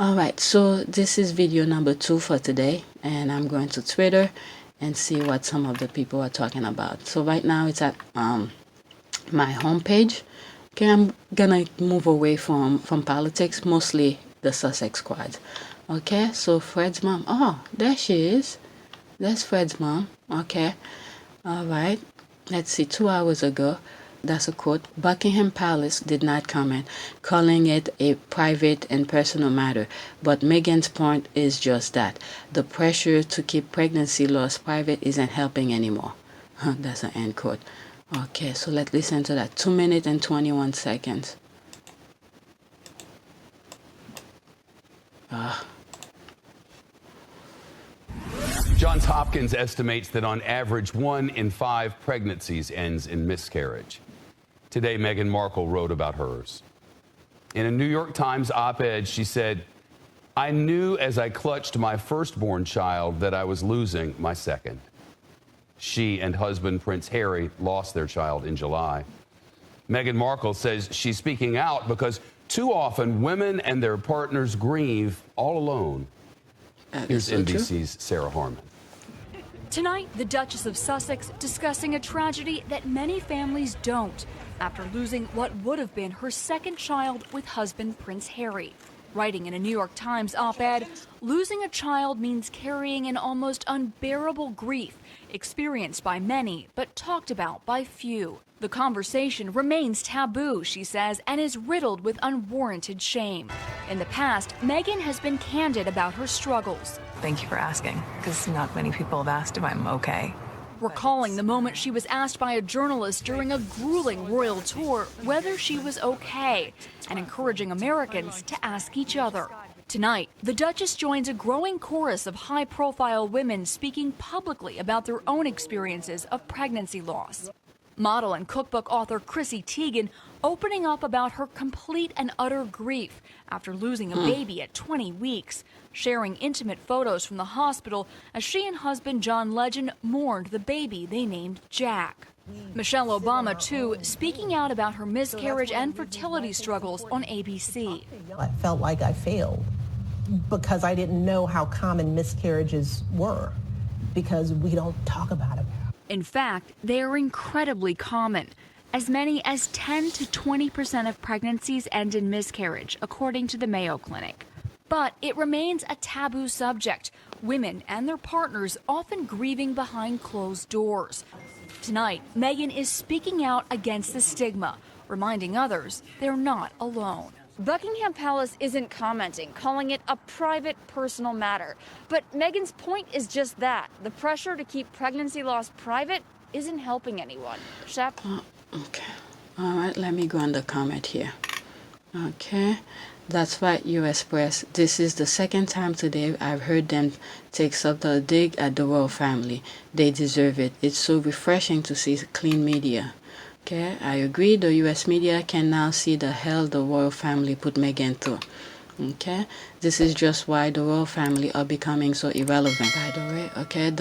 All right, so this is video number 2 for today, and I'm going to Twitter and see what some of the people are talking about. So right now it's at my homepage. Okay, I'm gonna move away from politics, mostly the Sussex squad. Okay, so Fred's mom. Oh, there she is. That's Fred's mom. Okay, all right. Let's see. 2 hours ago. That's a quote. Buckingham Palace did not comment, calling it a private and personal matter. But Meghan's point is just that. The pressure to keep pregnancy loss private isn't helping anymore. That's an end quote. Okay, so let's listen to that. 2 minutes and 21 seconds. Johns Hopkins estimates that on average 1 in 5 pregnancies ends in miscarriage. Today, Meghan Markle wrote about hers. In a New York Times op-ed, she said, "I knew as I clutched my firstborn child that I was losing my second." She and husband Prince Harry lost their child in July. Meghan Markle says she's speaking out because too often women and their partners grieve all alone. Here's NBC's Sarah Harmon. Tonight, the Duchess of Sussex discussing a tragedy that many families don't after losing what would have been her second child with husband Prince Harry. Writing in a New York Times op-ed, losing a child means carrying an almost unbearable grief experienced by many but talked about by few. The conversation remains taboo, she says, and is riddled with unwarranted shame. In the past, Meghan has been candid about her struggles. Thank you for asking, because not many people have asked if I'm okay. Recalling the moment she was asked by a journalist during a grueling royal tour whether she was okay, and encouraging Americans to ask each other. Tonight, the Duchess joins a growing chorus of high-profile women speaking publicly about their own experiences of pregnancy loss. Model and cookbook author Chrissy Teigen opening up about her complete and utter grief after losing a baby at 20 weeks, sharing intimate photos from the hospital as she and husband John Legend mourned the baby they named Jack. Michelle Obama, too, speaking out about her miscarriage and fertility struggles on ABC. I felt like I failed because I didn't know how common miscarriages were, because we don't talk about it. In fact, they are incredibly common. As many as 10 to 20% of pregnancies end in miscarriage, according to the Mayo Clinic. But it remains a taboo subject, women and their partners often grieving behind closed doors. Tonight, Meghan is speaking out against the stigma, reminding others they're not alone. Buckingham Palace isn't commenting, calling it a private, personal matter. But Meghan's point is just that. The pressure to keep pregnancy loss private isn't helping anyone. Shep? Okay. All right, let me go on the comment here. Okay. That's right, U.S. Press. This is the second time today I've heard them take subtle dig at the royal family. They deserve it. It's so refreshing to see clean media. Okay, I agree. The U.S. media can now see the hell the royal family put Meghan through. Okay, this is just why the royal family are becoming so irrelevant, by the way. Okay,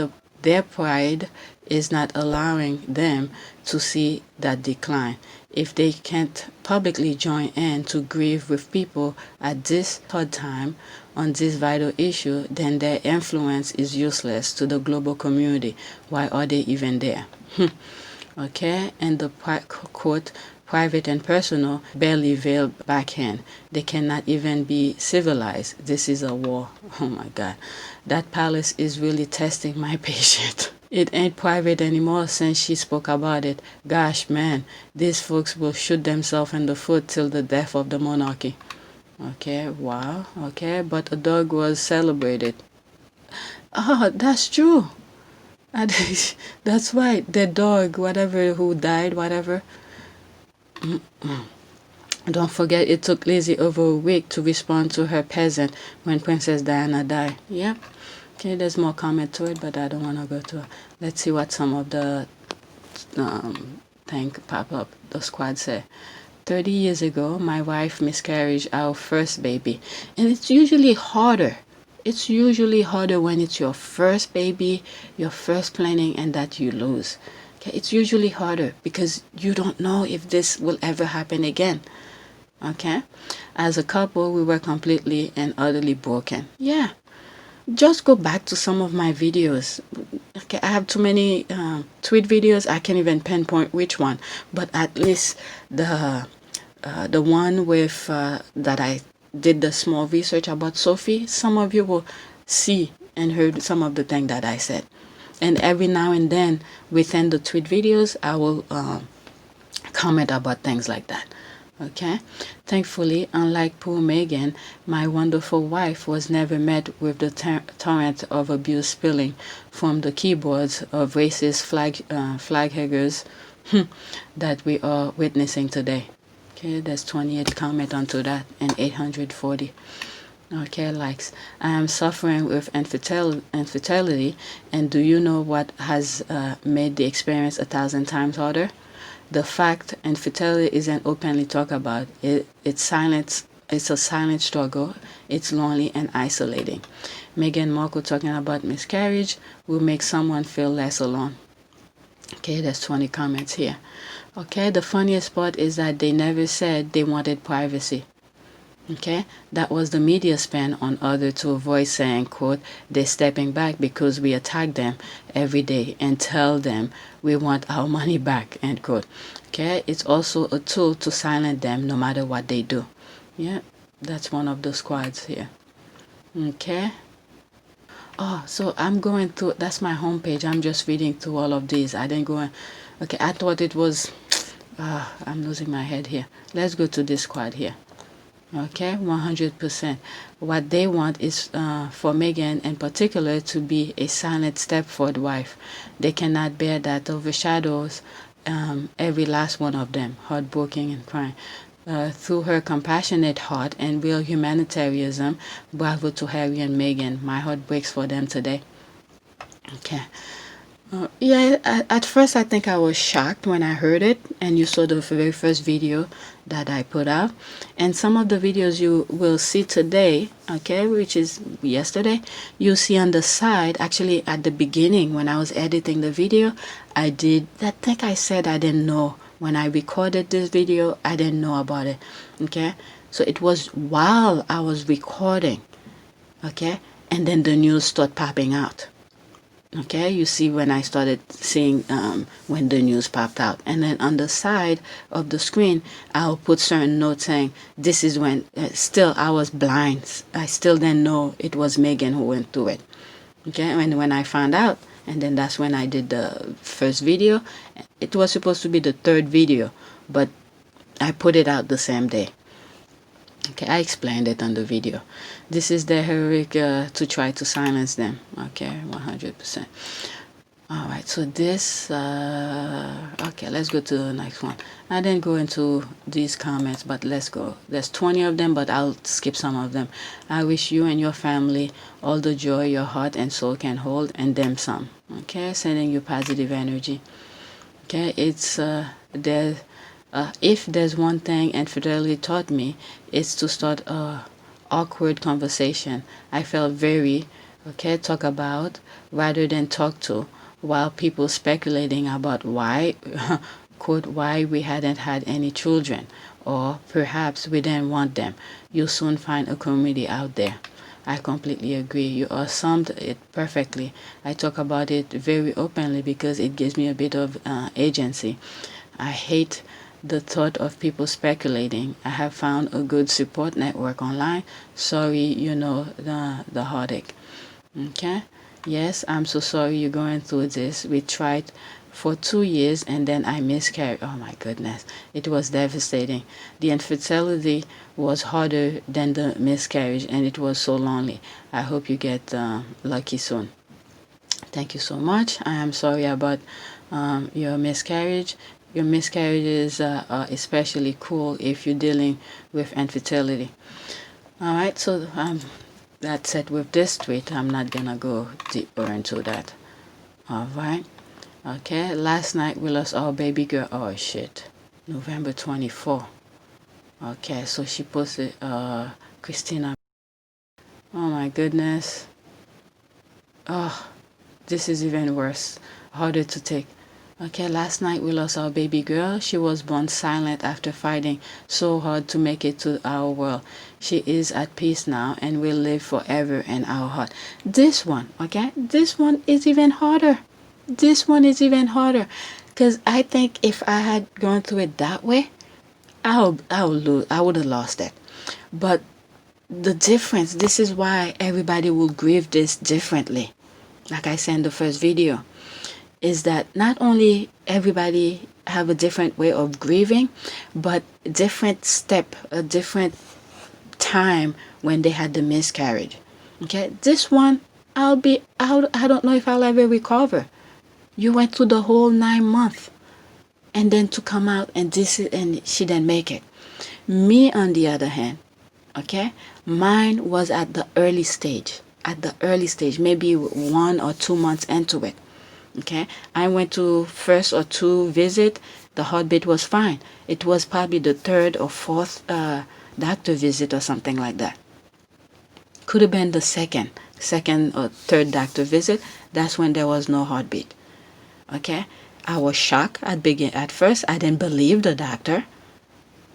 their pride is not allowing them to see that decline. If they can't publicly join in to grieve with people at this hard time on this vital issue, then their influence is useless to the global community. Why are they even there? Okay, and the quote, private and personal, barely veiled backhand. They cannot even be civilized. This is a war. Oh my God. That palace is really testing my patience. It ain't private anymore since she spoke about it. Gosh, man, these folks will shoot themselves in the foot till the death of the monarchy. Okay, wow, okay, but a dog was celebrated. Oh, that's true. That's right, the dog, whatever, who died, whatever. Don't forget, it took Lizzie over a week to respond to her peasant when Princess Diana died. Yep. Okay, there's more comment to it, but I don't want to go to it. Let's see what some of the thing pop up. The squad say, 30 years ago, my wife miscarried our first baby. And it's usually harder. It's usually harder when it's your first baby, your first planning, and that you lose. Okay, it's usually harder because you don't know if this will ever happen again. Okay? As a couple, we were completely and utterly broken. Yeah. Just go back to some of my videos. Okay, I have too many tweet videos. I can't even pinpoint which one, but at least the one with that I did the small research about Sophie, some of you will see and heard some of the things that I said. And every now and then within the tweet videos, I will comment about things like that. Okay, thankfully, unlike poor Megan, my wonderful wife was never met with the torrent of abuse spilling from the keyboards of racist flag hangers that we are witnessing today. Okay, there's 28 comment onto that and 840. Okay, likes. I am suffering with infertility, and do you know what has made the experience 1,000 times harder? The fact infertility isn't openly talked about. It's silent. It's a silent struggle. It's lonely and isolating. Meghan Markle talking about miscarriage will make someone feel less alone. Okay, there's 20 comments here. Okay, the funniest part is that they never said they wanted privacy. Okay, that was the media spin on others to avoid saying, quote, they're stepping back because we attack them every day and tell them we want our money back, end quote. Okay, it's also a tool to silence them no matter what they do. Yeah, that's one of the squads here. Okay. Oh, so I'm going through, that's my homepage. I'm just reading through all of these. I didn't go in. Okay, I thought it was, I'm losing my head here. Let's go to this squad here. Okay, 100%. What they want is for Meghan in particular to be a silent Stepford wife. They cannot bear that overshadows every last one of them, heartbroken and crying. Through her compassionate heart and real humanitarianism, bravo to Harry and Meghan. My heart breaks for them today. Okay. Yeah, at first I think I was shocked when I heard it, and you saw the very first video that I put out. And some of the videos you will see today, okay, which is yesterday, you see on the side, actually at the beginning when I was editing the video, I think I said I didn't know. When I recorded this video, I didn't know about it, okay? So it was while I was recording, okay? And then the news started popping out. Okay, you see when I started seeing when the news popped out. And then on the side of the screen, I'll put certain notes saying, this is when, still I was blind. I still didn't know it was Meghan who went through it. Okay, and when I found out, and then that's when I did the first video. It was supposed to be the third video, but I put it out the same day. Okay, I explained it on the video. This is the heroic to try to silence them. Okay, 100%. All right, so this, okay, let's go to the next one. I didn't go into these comments, but let's go. There's 20 of them, but I'll skip some of them. I wish you and your family all the joy your heart and soul can hold, and them some. Okay, sending you positive energy. Okay, it's, if there's one thing infidelity taught me, it's to start a awkward conversation. I felt very, talk about rather than talk to, while people speculating about why, quote, why we hadn't had any children, or perhaps we didn't want them. You'll soon find a community out there. I completely agree. You summed it perfectly. I talk about it very openly because it gives me a bit of agency. I hate the thought of people speculating. I have found a good support network online. Sorry, you know, the heartache. Okay? Yes, I'm so sorry you're going through this. We tried for 2 years and then I miscarried. Oh my goodness. It was devastating. The infertility was harder than the miscarriage and it was so lonely. I hope you get lucky soon. Thank you so much. I am sorry about your miscarriage. Your miscarriages are especially cruel if you're dealing with infertility. All right, so that's it with this tweet. I'm not gonna go deeper into that. All right. Okay, last night we lost our baby girl. Oh shit, November 24. Okay, so she posted Christina. Oh my goodness. Oh, this is even worse, harder to take. Okay, last night we lost our baby girl. She was born silent after fighting so hard to make it to our world. She is at peace now and will live forever in our heart. This one, okay, this one is even harder. This one is even harder. Because I think if I had gone through it that way, I would have lost it. But the difference, this is why everybody will grieve this differently. Like I said in the first video, is that not only everybody have a different way of grieving, but different step, a different time when they had the miscarriage. Okay, this one, I'll be out. I don't know if I'll ever recover. You went through the whole 9 months, and then to come out and she didn't make it. Me, on the other hand, okay, mine was at the early stage. At the early stage, maybe 1 or 2 months into it. Okay, I went to first or two visit. The heartbeat was fine. It was probably the third or fourth doctor visit or something like that. Could have been the second or third doctor visit. That's when there was no heartbeat. Okay, I was shocked at first. I didn't believe the doctor.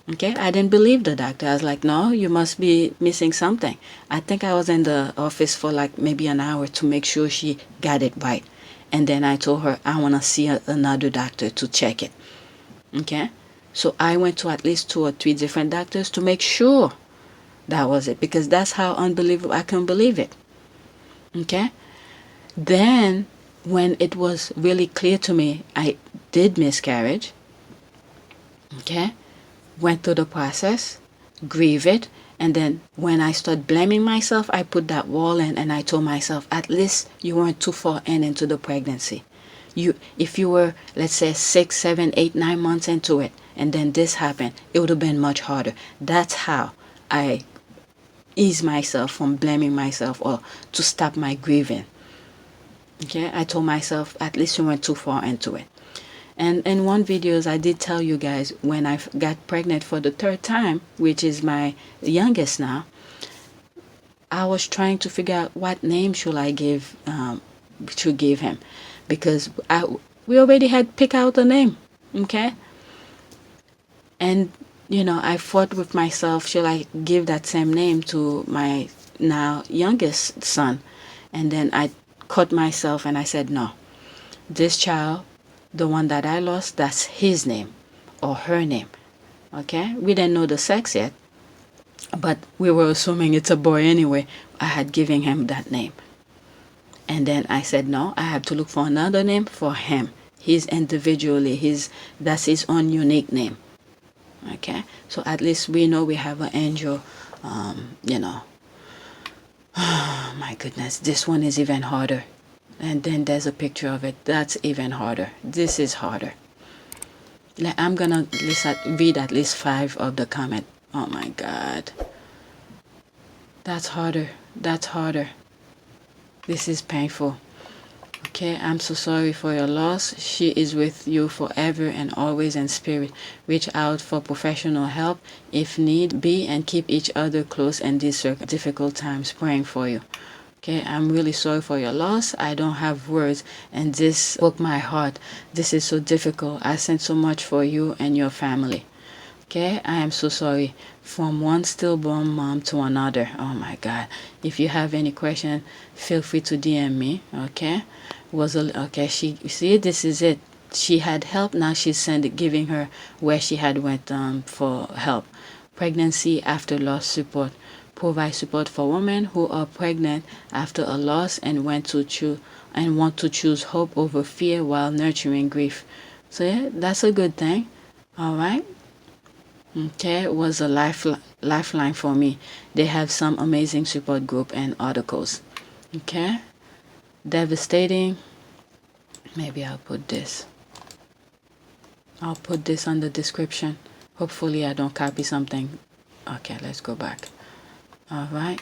Okay, I didn't believe the doctor. I was like, no, you must be missing something. I think I was in the office for like maybe an hour to make sure she got it right. And then I told her, I want to see another doctor to check it. Okay, so I went to at least 2 or 3 different doctors to make sure that was it, because that's how unbelievable I couldn't believe it. Okay, then when it was really clear to me I did miscarriage, okay, went through the process, grieve it, and then when I started blaming myself, I put that wall in and I told myself, at least you weren't too far into the pregnancy. If you were, let's say, 6, 7, 8, 9 months into it, and then this happened, it would have been much harder. That's how I ease myself from blaming myself or to stop my grieving. Okay, I told myself, at least you weren't too far into it. And in one videos, I did tell you guys when I got pregnant for the 3rd time, which is my youngest now, I was trying to figure out what name should I give him, because we already had picked out a name, okay? And I fought with myself. Should I give that same name to my now youngest son? And then I caught myself and I said, no, this child, the one that I lost, that's his name or her name. Okay, we didn't know the sex yet, but we were assuming it's a boy anyway. I had given him that name. And then I said, no, I have to look for another name for him. He's individually, that's his own unique name. Okay, so at least we know we have an angel. Oh my goodness, this one is even harder. And then there's a picture of it. That's even harder. This is harder. I'm gonna read at least 5 of the comment. Oh my God. That's harder. That's harder. This is painful. Okay, I'm so sorry for your loss. She is with you forever and always in spirit. Reach out for professional help if need be and keep each other close in these difficult times. Praying for you. Okay, I'm really sorry for your loss. I don't have words, and this broke my heart. This is so difficult. I sent so much for you and your family. Okay, I am so sorry. From one stillborn mom to another. Oh my God. If you have any question, feel free to DM me. Okay, see, this is it. She had help. Now she's giving her where she had went for help. Pregnancy after loss support. Provide support for women who are pregnant after a loss and want to choose hope over fear while nurturing grief. So yeah, that's a good thing. All right. Okay, it was a lifeline for me. They have some amazing support group and articles. Okay. Devastating. Maybe I'll put this. I'll put this on the description. Hopefully I don't copy something. Okay, let's go back. All right.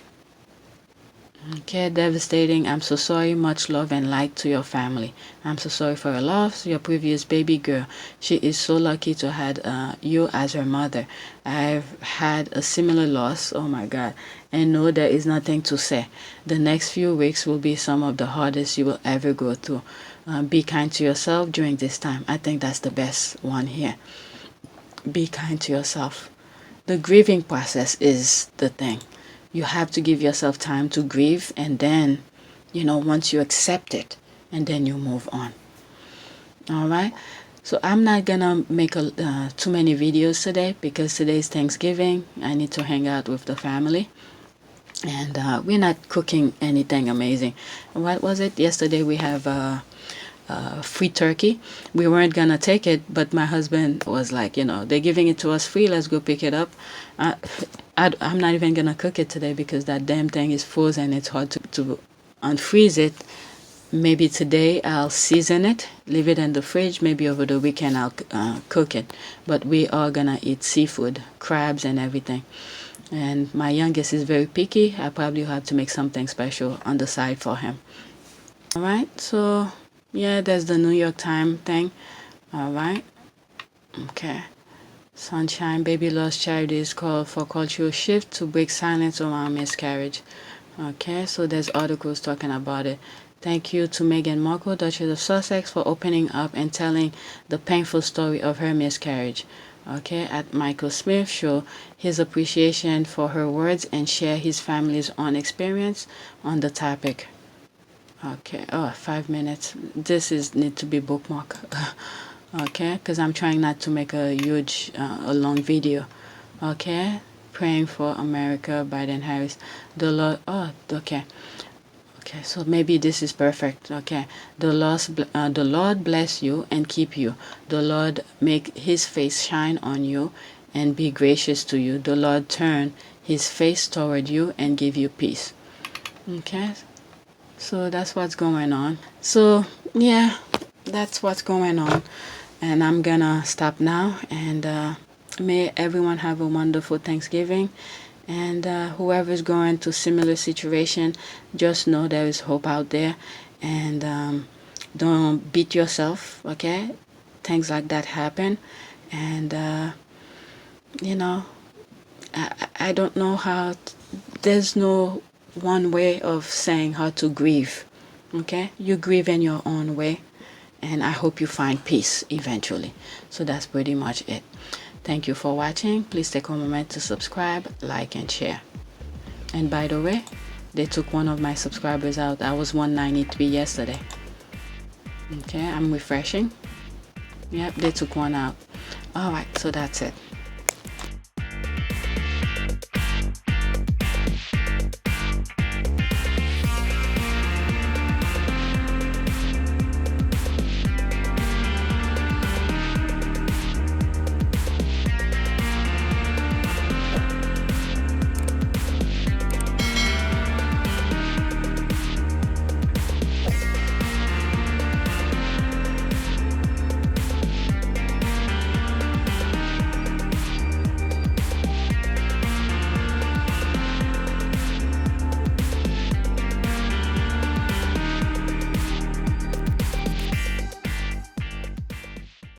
Okay, devastating. I'm so sorry. Much love and light to your family. I'm so sorry for your loss. Your previous baby girl. She is so lucky to have you as her mother. I've had a similar loss. Oh my God. And no, there is nothing to say. The next few weeks will be some of the hardest you will ever go through. Be kind to yourself during this time. I think that's the best one here. Be kind to yourself. The grieving process is the thing. You have to give yourself time to grieve, and then, once you accept it, and then you move on. All right. So I'm not gonna make too many videos today because today's Thanksgiving. I need to hang out with the family, and we're not cooking anything amazing. What was it? Yesterday we have free turkey. We weren't gonna take it, but my husband was like, they're giving it to us free. Let's go pick it up. I'm not even gonna cook it today because that damn thing is frozen. It's hard to unfreeze it. Maybe today I'll season it, leave it in the fridge. Maybe over the weekend I'll cook it. But we are gonna eat seafood, crabs and everything. And my youngest is very picky. I probably have to make something special on the side for him. All right, so yeah, there's the New York Times thing. All right, okay. Sunshine, baby lost charities call for cultural shift to break silence around miscarriage. Okay, so there's articles talking about it. Thank you to Meghan Markle, Duchess of Sussex, for opening up and telling the painful story of her miscarriage. Okay, at Michael Smith show his appreciation for her words and share his family's own experience on the topic. Okay, 5 minutes. This need to be bookmarked. Okay, because I'm trying not to make a long video. Okay, praying for America, Biden, Harris. The Lord. Okay. Okay, so maybe this is perfect. Okay, the Lord bless you and keep you. The Lord make his face shine on you and be gracious to you. The Lord turn his face toward you and give you peace. Okay, so that's what's going on. So yeah, that's what's going on. And I'm gonna stop now, and may everyone have a wonderful Thanksgiving. And whoever's going to similar situation, just know there is hope out there, and don't beat yourself. Okay, things like that happen, and I don't know how. There's no one way of saying how to grieve. Okay, you grieve in your own way, and I hope you find peace eventually. So that's pretty much it. Thank you for watching. Please take a moment to subscribe, like, and share. And by the way, they took one of my subscribers out. I was 193 yesterday. Okay, I'm refreshing. Yep, they took one out. All right, so that's it.